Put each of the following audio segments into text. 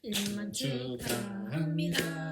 1만 축하합니다.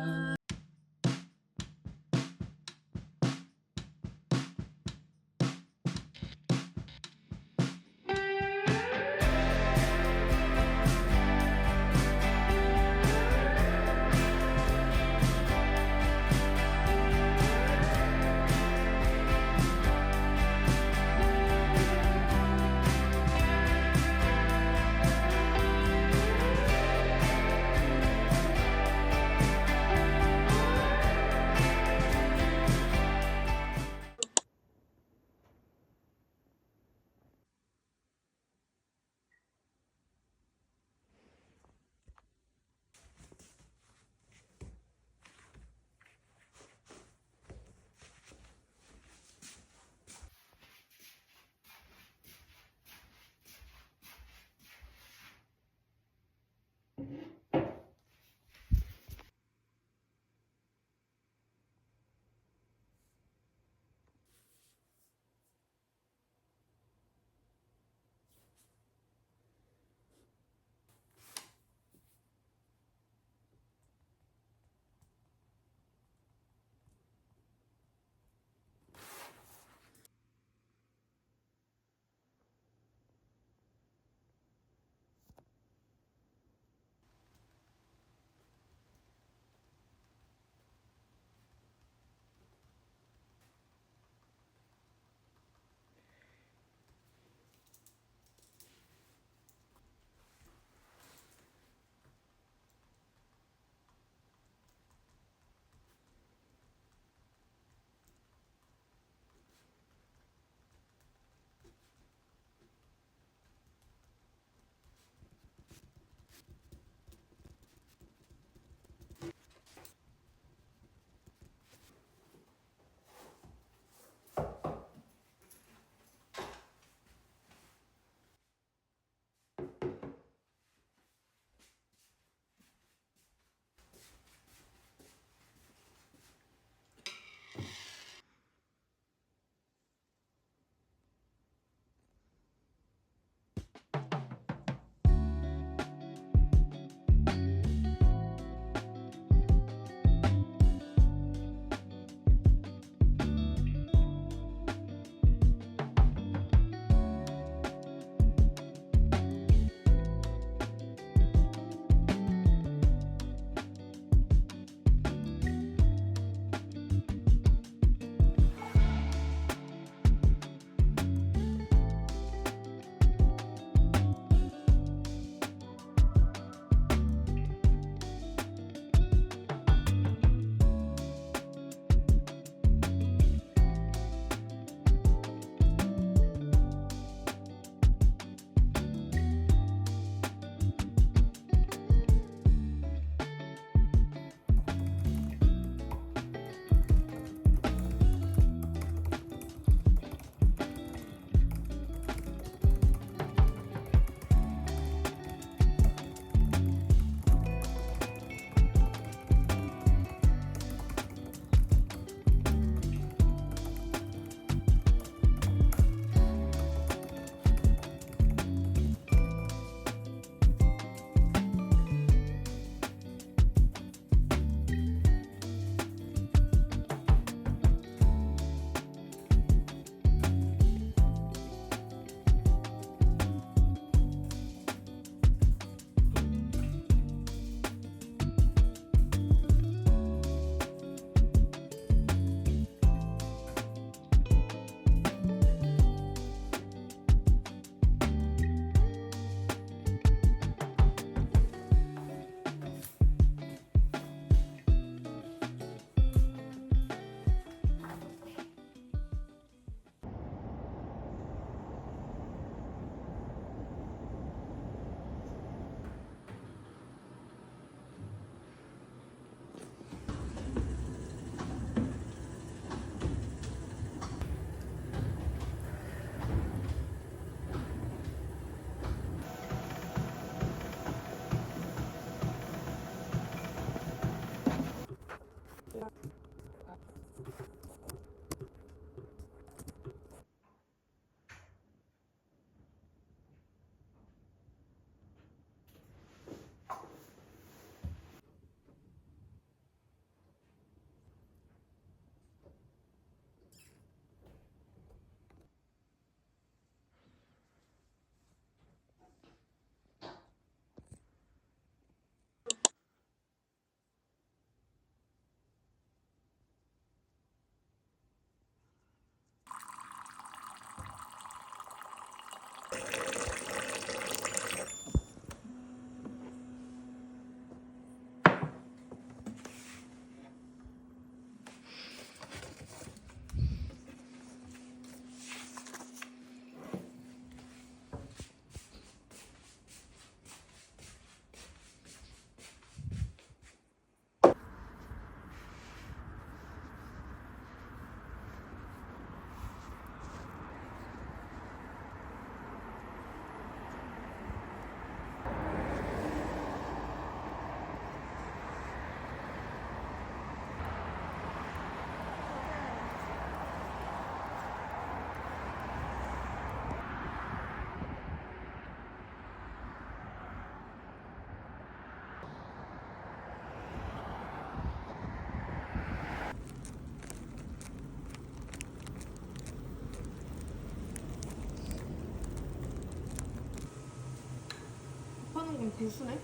그냥 구수네.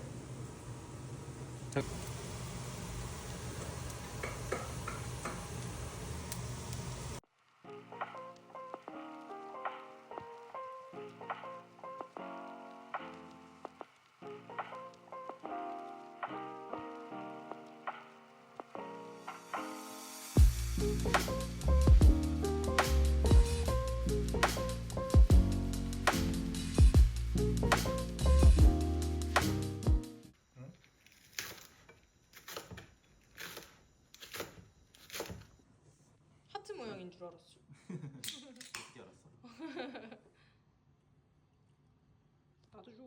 하트 모양인 줄 알았어. 어떻게 알았어? 나도 줘.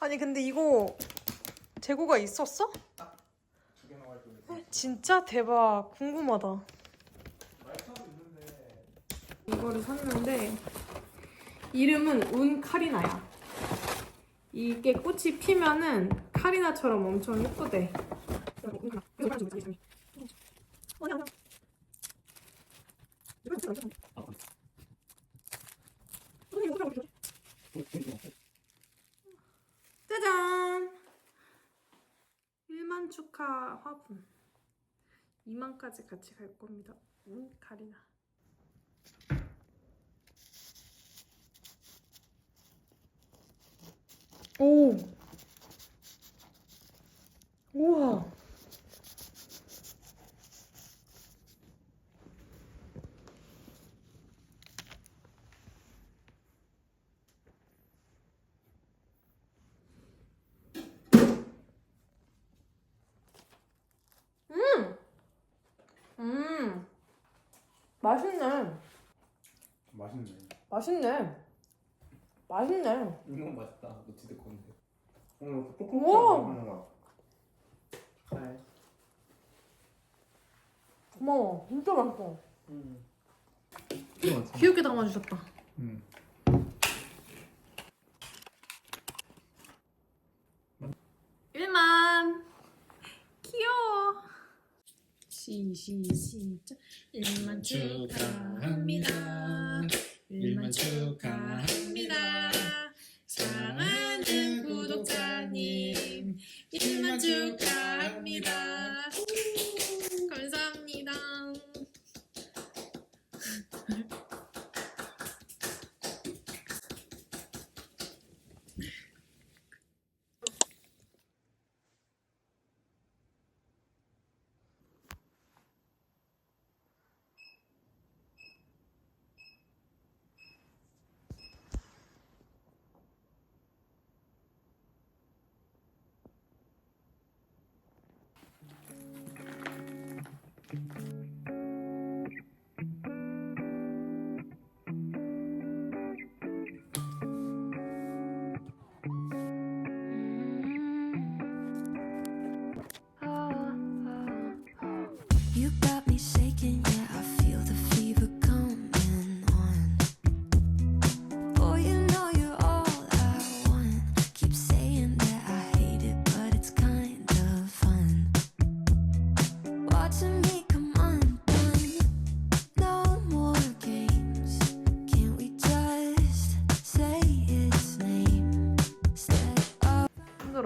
아니 근데 이거 재고가 있었어? 두 개나 갈 거니까. 진짜 대박. 궁금하다. 이거를 샀는데 이름은 운카리나야. 이게 꽃이 피면은 카리나처럼 엄청 예쁘대. 짜잔! 1만 축하 화분. 2만까지 같이 갈 겁니다. 운카리나. 오! 우와! 맛있네. 맛있네. 맛있네. 맛있네. 이거 맛있다. 너 진짜 건데. 오늘 우와! 톡톡톡 하는 거야. 잘. 고마워. 진짜 맛있어. 이거 귀엽게 담아주셨다. 응. 1만. 귀여워. 시작. 1만 축하합니다. 1만 축하합니다. 사랑하는 구독자님, 1만 축하합니다. 감사합니다.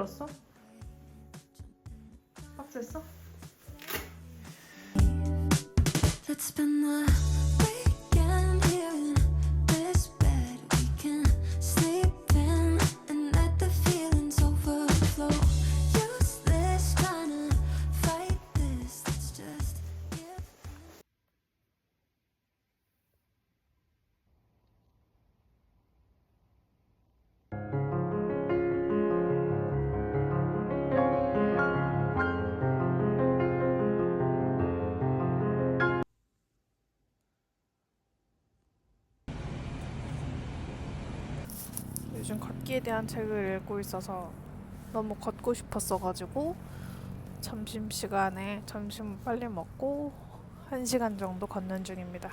힘들었어? 빡셌어? Let's spend the weekend here in this bed. We can sleep in and let the feelings overflow. Useless trying to fight this. Let's just give. 요즘 걷기에 대한 책을 읽고 있어서 너무 걷고 싶었어가지고 점심시간에 점심 빨리 먹고 1시간 정도 걷는 중입니다.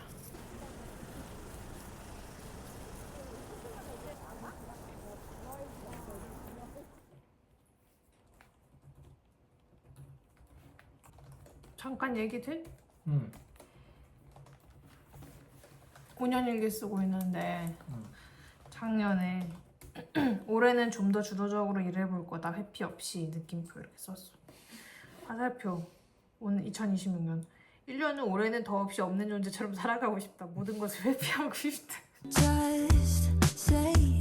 잠깐 얘기 돼? 5년 일기 쓰고 있는데 작년에 올해는 좀 더 주도적으로 일해볼 거다. 회피 없이 느낌표 이렇게 썼어. 화살표. 오늘 2026년. 1년 후 올해는 더 없이 없는 존재처럼 살아가고 싶다. 모든 것을 회피하고 싶다. Just say